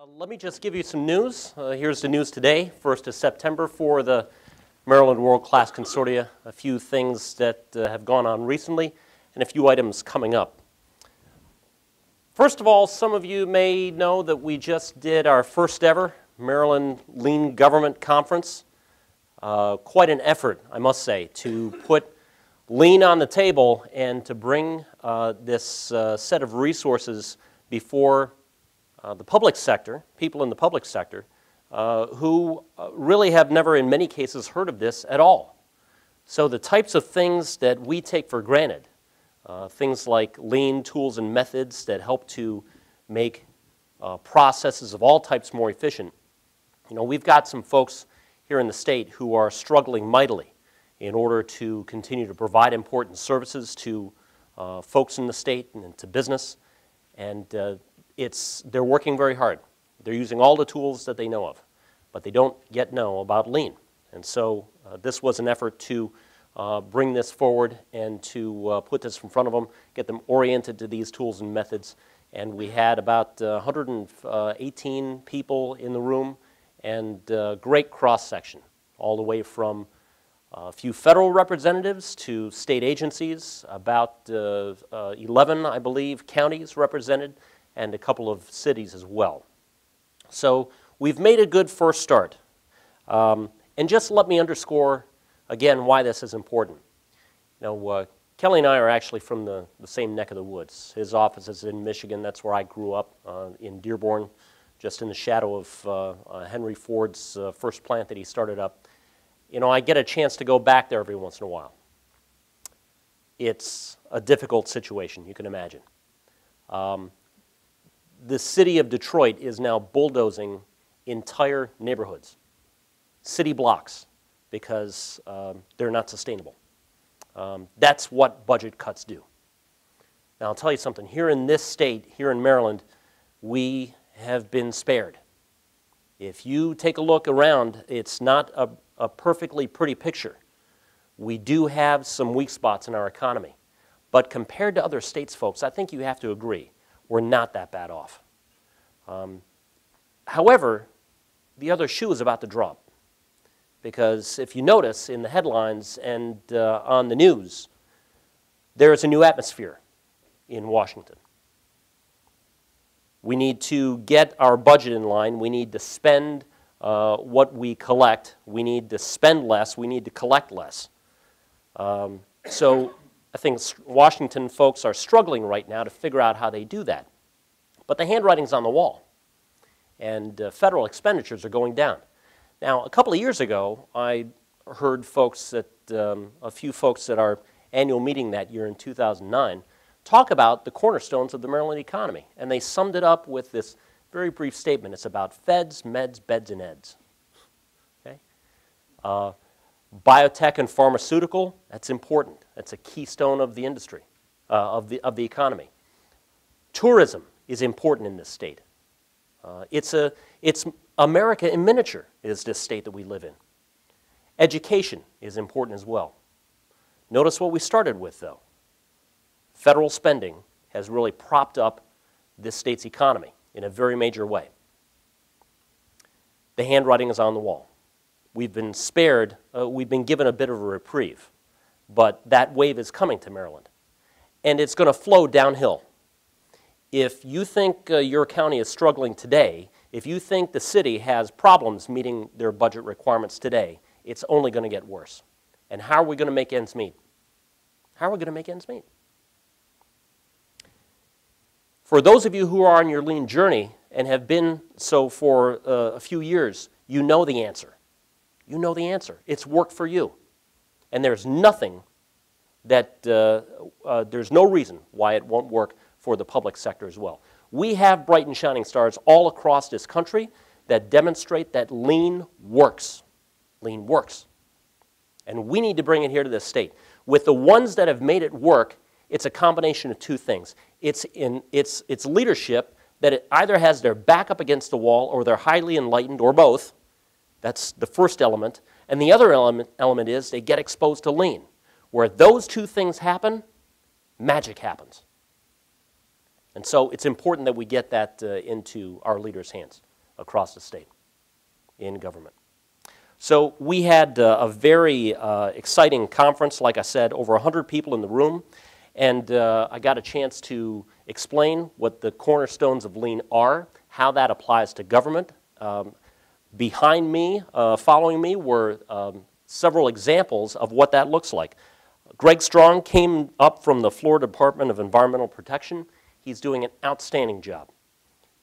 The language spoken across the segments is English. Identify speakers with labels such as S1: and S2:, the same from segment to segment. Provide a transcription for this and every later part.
S1: Let me just give you some news. Here's the news today, 1st of September for the Maryland World Class Consortia. A few things that have gone on recently and a few items coming up. First of all, some of you may know that we just did our first ever Maryland Lean Government Conference. Quite an effort, I must say, to put lean on the table and to bring this set of resources before the public sector, people in the public sector, who really have never in many cases heard of this at all. So the types of things that we take for granted, things like lean tools and methods that help to make processes of all types more efficient. You know, we've got some folks here in the state who are struggling mightily in order to continue to provide important services to folks in the state and to business. And they're working very hard. They're using all the tools that they know of, but they don't yet know about lean. And so this was an effort to bring this forward and to put this in front of them, get them oriented to these tools and methods. And we had about 118 people in the room and great cross-section, all the way from a few federal representatives to state agencies, about 11, I believe, counties represented, and a couple of cities as well. So we've made a good first start. And just let me underscore again why this is important. You know, Kelly and I are actually from the same neck of the woods. His office is in Michigan. That's where I grew up, in Dearborn, just in the shadow of Henry Ford's first plant that he started up. You know, I get a chance to go back there every once in a while. It's a difficult situation, you can imagine. The city of Detroit is now bulldozing entire neighborhoods, city blocks, because they're not sustainable. That's what budget cuts do. Now, I'll tell you something. Here in this state, here in Maryland, we have been spared. If you take a look around, it's not a perfectly pretty picture. We do have some weak spots in our economy. But compared to other states, folks, I think you have to agree, we're not that bad off. However, the other shoe is about to drop. Because if you notice in the headlines and on the news, there is a new atmosphere in Washington. We need to get our budget in line. We need to spend what we collect. We need to spend less. We need to collect less. So I think Washington folks are struggling right now to figure out how they do that. But the handwriting's on the wall, and federal expenditures are going down. Now, a couple of years ago, I heard folks at a few folks at our annual meeting that year in 2009 talk about the cornerstones of the Maryland economy, and they summed it up with this very brief statement. It's about feds, meds, beds, and eds. Okay? Biotech and pharmaceutical, that's important. That's a keystone of the industry, of the economy. Tourism is important in this state. It's America in miniature is this state that we live in. Education is important as well. Notice what we started with, though. Federal spending has really propped up this state's economy in a very major way. The handwriting is on the wall. We've been spared, we've been given a bit of a reprieve, but that wave is coming to Maryland. And it's going to flow downhill. If you think your county is struggling today, if you think the city has problems meeting their budget requirements today, it's only going to get worse. And how are we going to make ends meet? How are we going to make ends meet? For those of you who are on your lean journey and have been so for a few years, you know the answer. You know the answer. It's worked for you. And there's nothing that, there's no reason why it won't work for the public sector as well. We have bright and shining stars all across this country that demonstrate that lean works. Lean works. And we need to bring it here to this state. With the ones that have made it work, it's a combination of two things. It's leadership that it either has their back up against the wall or they're highly enlightened or both. That's the first element. And the other element is they get exposed to lean. Where those two things happen, magic happens. And so it's important that we get that into our leaders' hands. across the state in government. So we had a very exciting conference, like I said, over 100 people in the room, and I got a chance to explain what the cornerstones of lean are, how that applies to government. Behind me, following me, were several examples of what that looks like. Greg Strong came up from the Florida Department of Environmental Protection. He's doing an outstanding job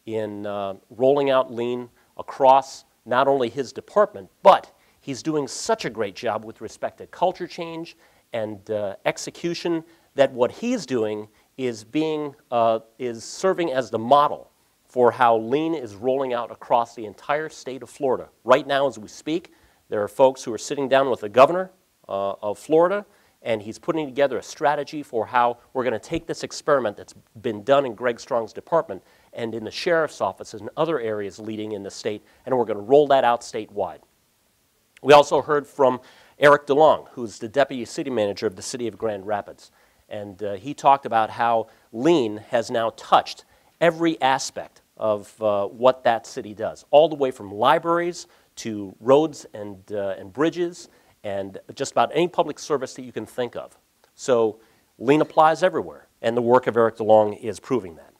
S1: in rolling out lean across not only his department, but he's doing such a great job with respect to culture change and execution that what he's doing is serving as the model for how lean is rolling out across the entire state of Florida. Right now, as we speak, there are folks who are sitting down with the governor of Florida, and he's putting together a strategy for how we're going to take this experiment that's been done in Greg Strong's department and in the sheriff's office and other areas leading in the state, and we're going to roll that out statewide. We also heard from Eric DeLong, who's the deputy city manager of the city of Grand Rapids, and he talked about how lean has now touched every aspect of what that city does, all the way from libraries to roads and bridges and just about any public service that you can think of. So lean applies everywhere, and the work of Eric DeLong is proving that.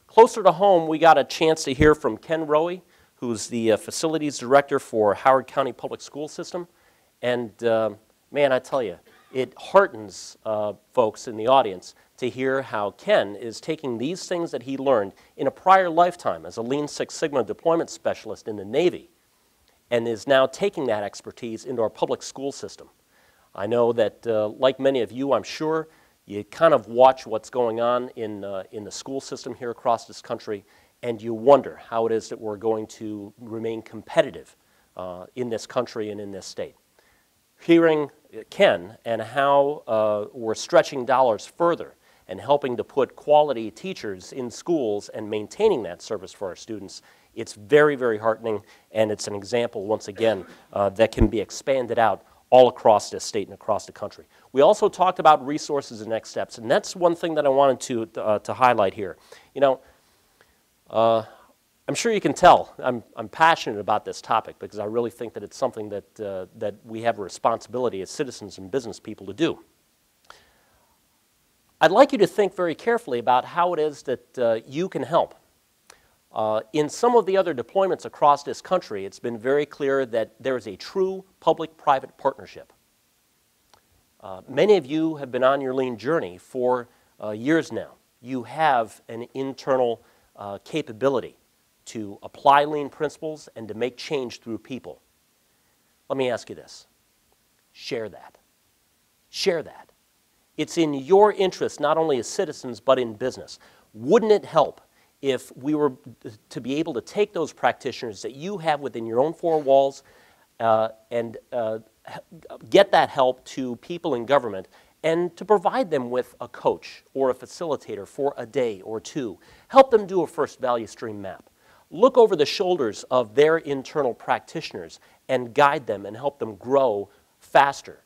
S1: Closer to home, we got a chance to hear from Ken Rowe, who's the facilities director for Howard County Public School System. And man, I tell you, it heartens folks in the audience to hear how Ken is taking these things that he learned in a prior lifetime as a Lean Six Sigma deployment specialist in the Navy and is now taking that expertise into our public school system. I know that, like many of you, I'm sure, you kind of watch what's going on in the school system here across this country, and you wonder how it is that we're going to remain competitive in this country and in this state. Hearing Ken and how we're stretching dollars further and helping to put quality teachers in schools and maintaining that service for our students, it's very, very heartening, and it's an example, once again, that can be expanded out all across this state and across the country. We also talked about resources and next steps, and that's one thing that I wanted to highlight here. You know, I'm sure you can tell I'm passionate about this topic because I really think that it's something that, that we have a responsibility as citizens and business people to do. I'd like you to think very carefully about how it is that you can help. In some of the other deployments across this country, it's been very clear that there is a true public-private partnership. Many of you have been on your lean journey for years now. You have an internal capability to apply lean principles and to make change through people. Let me ask you this. Share that. Share that. It's in your interest, not only as citizens, but in business. Wouldn't it help if we were to be able to take those practitioners that you have within your own four walls and get that help to people in government and to provide them with a coach or a facilitator for a day or two? Help them do a first value stream map. Look over the shoulders of their internal practitioners and guide them and help them grow faster.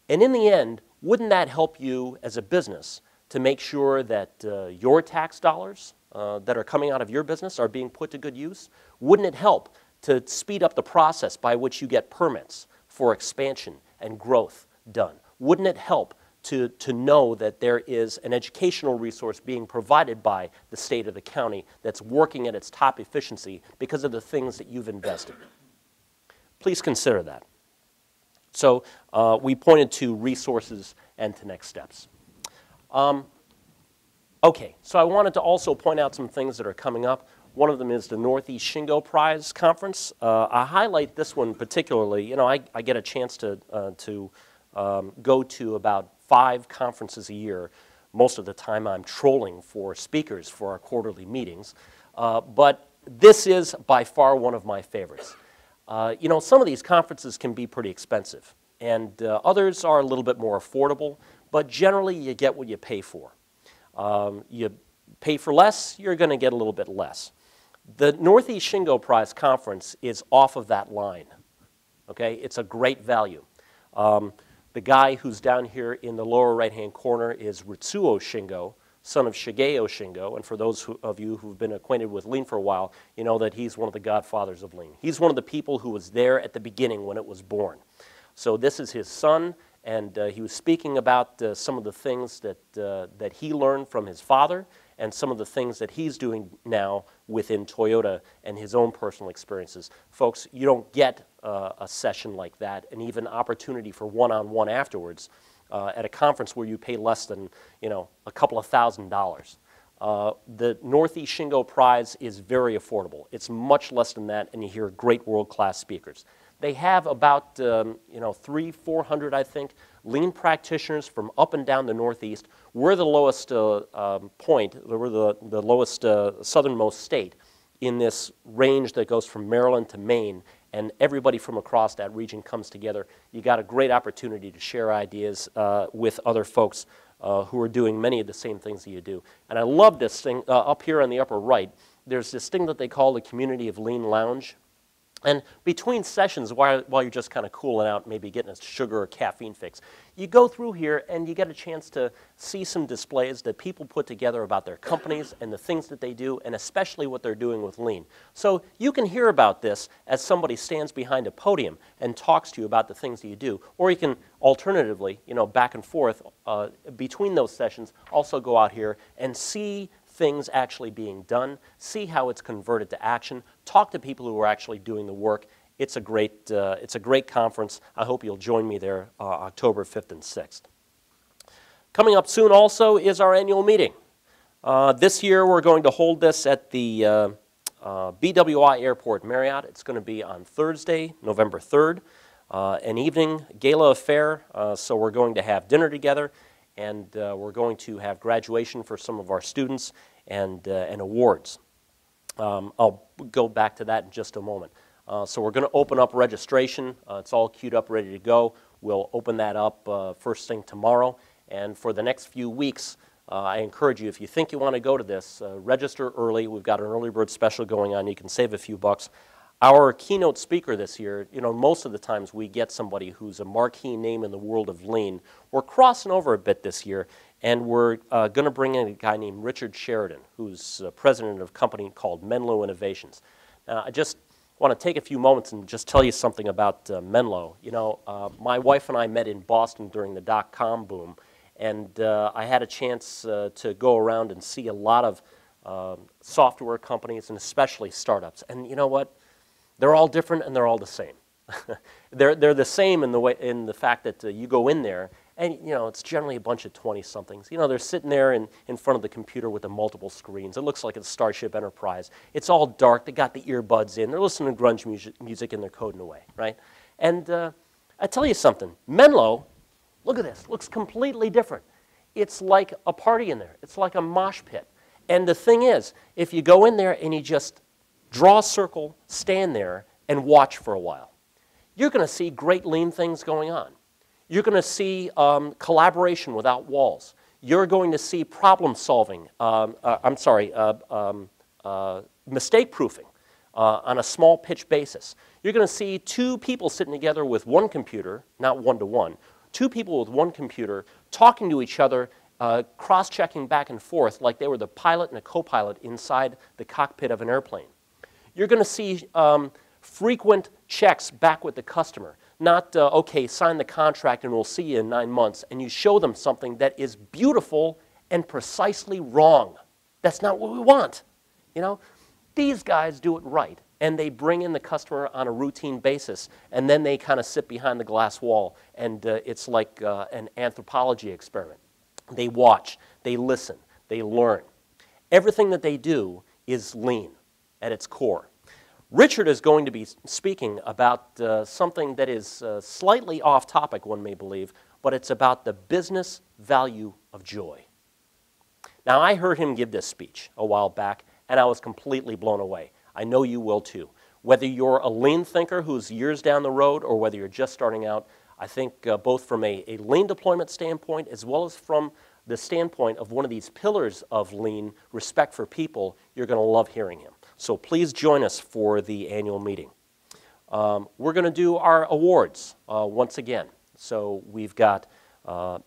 S1: And in the end, wouldn't that help you as a business to make sure that your tax dollars that are coming out of your business are being put to good use? Wouldn't it help to speed up the process by which you get permits for expansion and growth done? Wouldn't it help to know that there is an educational resource being provided by the state or the county that's working at its top efficiency because of the things that you've invested? Please consider that. So we pointed to resources and to next steps. Okay, so I wanted to also point out some things that are coming up. One of them is the Northeast Shingo Prize Conference. I highlight this one particularly. You know, I get a chance to go to about 5 conferences a year. Most of the time I'm trolling for speakers for our quarterly meetings. But this is by far one of my favorites. You know, some of these conferences can be pretty expensive, and others are a little bit more affordable, but generally you get what you pay for. You pay for less, you're going to get a little bit less. The Northeast Shingo Prize Conference is off of that line. Okay, it's a great value. The guy who's down here in the lower right-hand corner is Ritsuo Shingo, son of Shigeo Shingo, and for those of you who've been acquainted with Lean for a while, you know that he's one of the godfathers of Lean. He's one of the people who was there at the beginning when it was born. So this is his son, and he was speaking about some of the things that he learned from his father and some of the things that he's doing now within Toyota and his own personal experiences. Folks, you don't get a session like that and even opportunity for one-on-one afterwards at a conference where you pay less than, you know, a couple of $1,000s. The Northeast Shingo Prize is very affordable. It's much less than that, and you hear great world-class speakers. They have about, you know, 300-400, I think, Lean practitioners from up and down the Northeast. We're the lowest point, we're the lowest southernmost state in this range that goes from Maryland to Maine, and everybody from across that region comes together. You got a great opportunity to share ideas with other folks who are doing many of the same things that you do. And I love this thing up here on the upper right. There's this thing that they call the Community of Lean Lounge. And between sessions, while you're just kind of cooling out, maybe getting a sugar or caffeine fix, you go through here and you get a chance to see some displays that people put together about their companies and the things that they do, and especially what they're doing with Lean. So you can hear about this as somebody stands behind a podium and talks to you about the things that you do. Or you can alternatively, you know, back and forth between those sessions, also go out here and see things actually being done, see how it's converted to action, talk to people who are actually doing the work. It's a great conference. I hope you'll join me there October 5th and 6th. Coming up soon also is our annual meeting. This year we're going to hold this at the BWI Airport Marriott. It's going to be on Thursday, November 3rd, an evening gala affair. So we're going to have dinner together, and we're going to have graduation for some of our students and awards. I'll go back to that in just a moment. So we're going to open up registration. It's all queued up, ready to go. We'll open that up first thing tomorrow. And for the next few weeks, I encourage you, if you think you want to go to this, register early. We've got an early bird special going on. You can save a few bucks. Our keynote speaker this year, you know, most of the times we get somebody who's a marquee name in the world of Lean. We're crossing over a bit this year, and we're going to bring in a guy named Richard Sheridan, who's president of a company called Menlo Innovations. Now, I just want to take a few moments and just tell you something about Menlo. You know, my wife and I met in Boston during the dot-com boom, and I had a chance to go around and see a lot of software companies and especially startups. And you know what? They're all different and they're all the same. they're the same in the fact that you go in there and you know it's generally a bunch of 20-somethings. You know, they're sitting there in front of the computer with the multiple screens. It looks like it's Starship Enterprise. It's all dark. They got the earbuds in. They're listening to grunge music and they're coding away, right? And I tell you something. Menlo, look at this. Looks completely different. It's like a party in there. It's like a mosh pit. And the thing is, if you go in there and you just draw a circle, stand there, and watch for a while, you're going to see great Lean things going on. You're going to see collaboration without walls. You're going to see problem solving, mistake proofing on a small pitch basis. You're going to see two people sitting together with one computer, not one-to-one, two people with one computer talking to each other, cross-checking back and forth like they were the pilot and a co-pilot inside the cockpit of an airplane. You're going to see frequent checks back with the customer. Not, okay, sign the contract and we'll see you in 9 months. And you show them something that is beautiful and precisely wrong. That's not what we want. You know, these guys do it right. And they bring in the customer on a routine basis. And then they kind of sit behind the glass wall. And it's like an anthropology experiment. They watch, they listen, they learn. Everything that they do is Lean at its core. Richard is going to be speaking about something that is slightly off topic, one may believe, but it's about the business value of joy. Now, I heard him give this speech a while back, and I was completely blown away. I know you will too. Whether you're a Lean thinker who's years down the road or whether you're just starting out, I think both from a Lean deployment standpoint as well as from the standpoint of one of these pillars of Lean, respect for people, you're going to love hearing him. So please join us for the annual meeting. We're going to do our awards once again. So we've got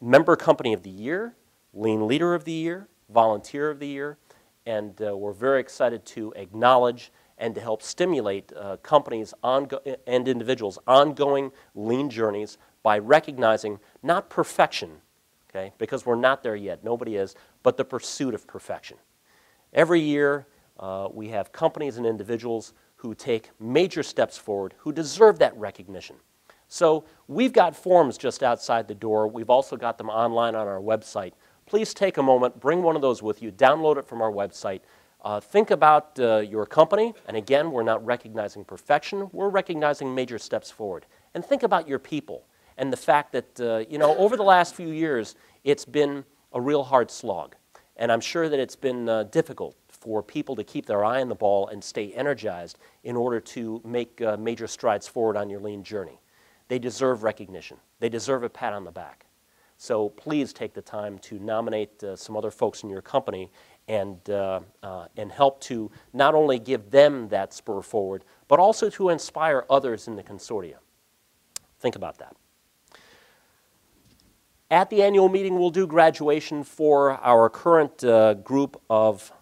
S1: Member Company of the Year, Lean Leader of the Year, Volunteer of the Year, and we're very excited to acknowledge and to help stimulate companies and individuals' ongoing lean journeys by recognizing not perfection, okay, because we're not there yet, nobody is, but the pursuit of perfection. Every year, we have companies and individuals who take major steps forward, who deserve that recognition. So we've got forms just outside the door. We've also got them online on our website. Please take a moment, bring one of those with you, download it from our website. Think about your company, and again, we're not recognizing perfection, we're recognizing major steps forward. And think about your people and the fact that, you know, over the last few years, it's been a real hard slog. And I'm sure that it's been difficult for people to keep their eye on the ball and stay energized in order to make major strides forward on your lean journey. They deserve recognition. They deserve a pat on the back. So please take the time to nominate some other folks in your company and help to not only give them that spur forward, but also to inspire others in the consortia. Think about that. At the annual meeting, we'll do graduation for our current group of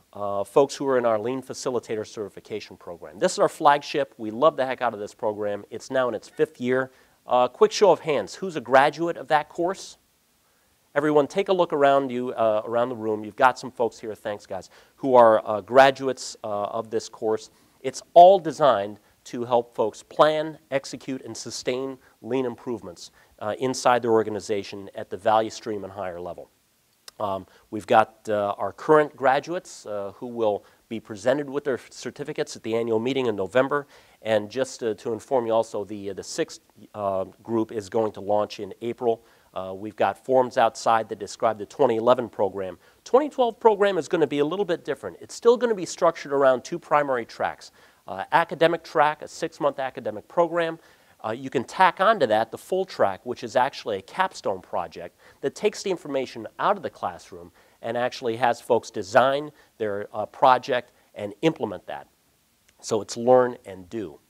S1: folks who are in our Lean Facilitator Certification Program. This is our flagship. We love the heck out of this program. It's now in its 5th year. Quick show of hands. Who's a graduate of that course? Everyone, take a look around you, around the room. You've got some folks here, thanks guys, who are graduates of this course. It's all designed to help folks plan, execute, and sustain lean improvements inside their organization at the value stream and higher level. We've got our current graduates who will be presented with their certificates at the annual meeting in November. And just to inform you also, the 6th group is going to launch in April. We've got forms outside that describe the 2011 program. 2012 program is going to be a little bit different. It's still going to be structured around 2 primary tracks. Academic track, a 6-month academic program. You can tack onto that the full track, which is actually a capstone project that takes the information out of the classroom and actually has folks design their project and implement that. So it's learn and do.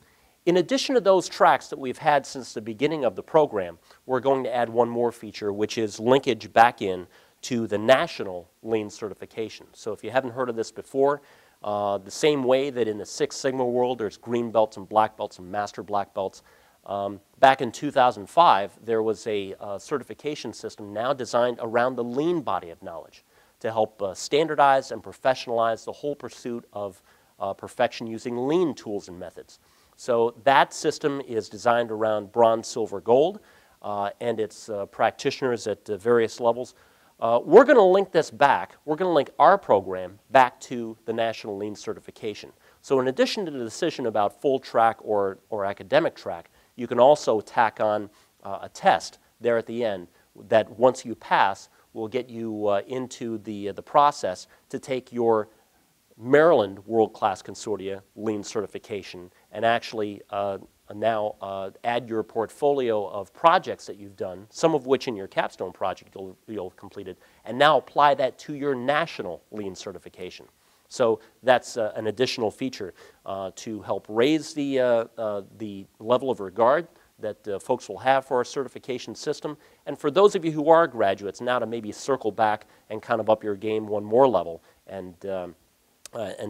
S1: In addition to those tracks that we've had since the beginning of the program, we're going to add one more feature, which is linkage back in to the national lean certification. So if you haven't heard of this before, the same way that in the Six Sigma world there's green belts and black belts and master black belts, back in 2005 there was a certification system now designed around the lean body of knowledge to help standardize and professionalize the whole pursuit of perfection using lean tools and methods. So that system is designed around bronze, silver, gold, and its practitioners at various levels. We're going to link this back. We're going to link our program back to the National Lean Certification. So in addition to the decision about full track or academic track, you can also tack on a test there at the end that once you pass will get you into the process to take your Maryland World-Class Consortia Lean Certification and actually now add your portfolio of projects that you've done, some of which in your capstone project you'll have completed, and now apply that to your national Lean Certification. So that's an additional feature to help raise the level of regard that folks will have for our certification system. And for those of you who are graduates, now to maybe circle back and kind of up your game one more level and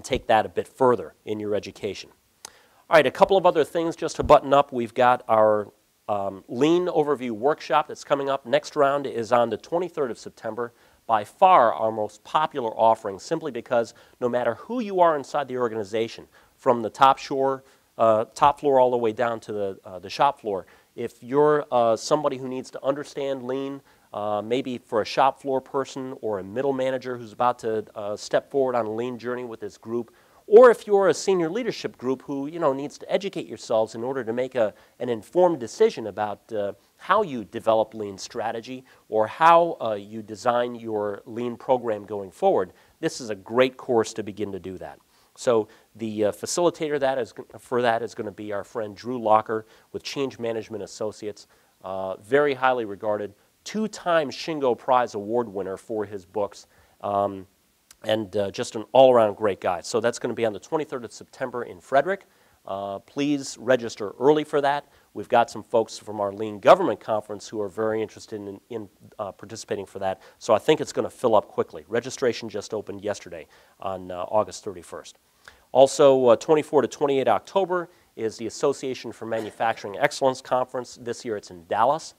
S1: take that a bit further in your education. All right, a couple of other things just to button up. We've got our Lean Overview Workshop that's coming up. Next round is on the 23rd of September. By far our most popular offering, simply because no matter who you are inside the organization, from the top floor all the way down to the shop floor, if you're somebody who needs to understand Lean, maybe for a shop floor person or a middle manager who's about to step forward on a Lean journey with this group, or if you're a senior leadership group who needs to educate yourselves in order to make an informed decision about how you develop Lean strategy or how you design your Lean program going forward, this is a great course to begin to do that. So the facilitator for that is going to be our friend Drew Locker with Change Management Associates, very highly regarded, 2-time Shingo Prize Award winner for his books, and just an all-around great guy. So that's going to be on the 23rd of September in Frederick. Please register early for that. We've got some folks from our Lean Government Conference who are very interested in participating for that. So I think it's going to fill up quickly. Registration just opened yesterday on August 31st. Also, 24 to 28 October is the Association for Manufacturing Excellence Conference. This year it's in Dallas.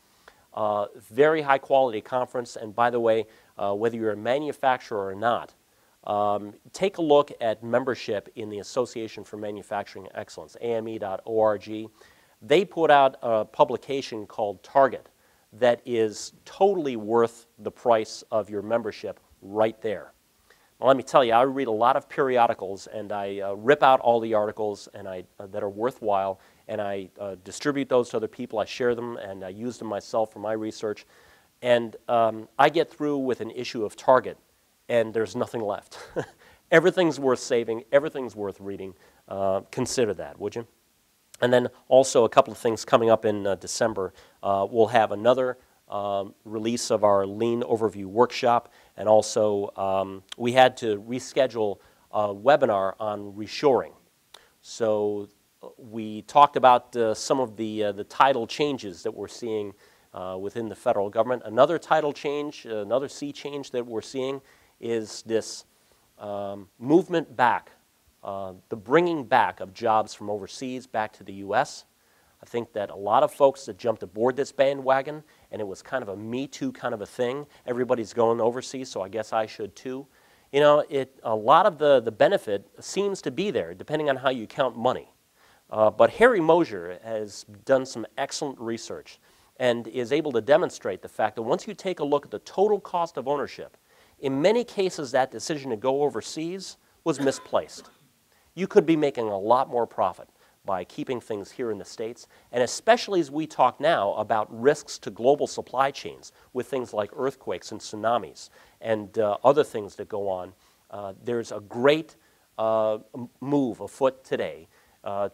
S1: Very high quality conference, and by the way, whether you're a manufacturer or not, take a look at membership in the Association for Manufacturing Excellence, ame.org. They put out a publication called Target that is totally worth the price of your membership right there. Well, let me tell you, I read a lot of periodicals, and I rip out all the articles that are worthwhile, and I distribute those to other people. I share them, and I use them myself for my research. And I get through with an issue of Target, and there's nothing left. Everything's worth saving. Everything's worth reading. Consider that, would you? And then also a couple of things coming up in December. We'll have another release of our Lean Overview Workshop, and also we had to reschedule a webinar on reshoring. So we talked about some of the title changes that we're seeing within the federal government. Another title change, another sea change that we're seeing is this movement back, the bringing back of jobs from overseas back to the U.S. I think that a lot of folks that jumped aboard this bandwagon, and it was kind of a Me Too kind of a thing. Everybody's going overseas, so I guess I should too. You know, a lot of the benefit seems to be there, depending on how you count money. But Harry Mosier has done some excellent research and is able to demonstrate the fact that once you take a look at the total cost of ownership, in many cases that decision to go overseas was misplaced. You could be making a lot more profit by keeping things here in the States, and especially as we talk now about risks to global supply chains with things like earthquakes and tsunamis and other things that go on, there's a great move afoot today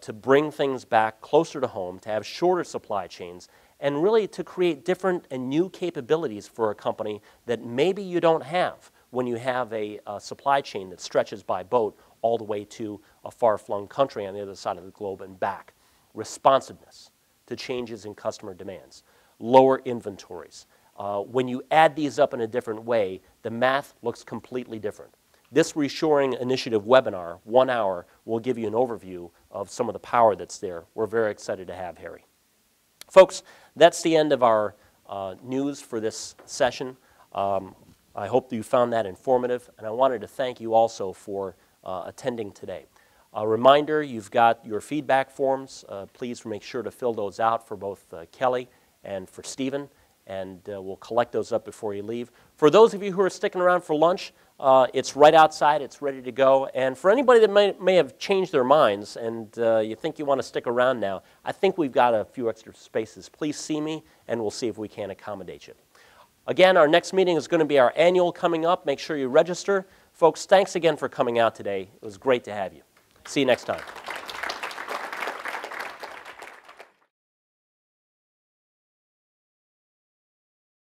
S1: to bring things back closer to home, to have shorter supply chains, and really to create different and new capabilities for a company that maybe you don't have when you have a supply chain that stretches by boat all the way to a far-flung country on the other side of the globe and back. Responsiveness to changes in customer demands, lower inventories. When you add these up in a different way, the math looks completely different. This Reshoring Initiative webinar, 1 hour, will give you an overview of some of the power that's there. We're very excited to have Harry. Folks, that's the end of our news for this session. I hope you found that informative, and I wanted to thank you also for attending today. A reminder, you've got your feedback forms. Please make sure to fill those out for both Kelly and for Stephen, and we'll collect those up before you leave. For those of you who are sticking around for lunch, it's right outside. It's ready to go. And for anybody that may have changed their minds and you think you want to stick around now, I think we've got a few extra spaces. Please see me, and we'll see if we can accommodate you. Again, our next meeting is going to be our annual coming up. Make sure you register. Folks, thanks again for coming out today. It was great to have you. See you next time.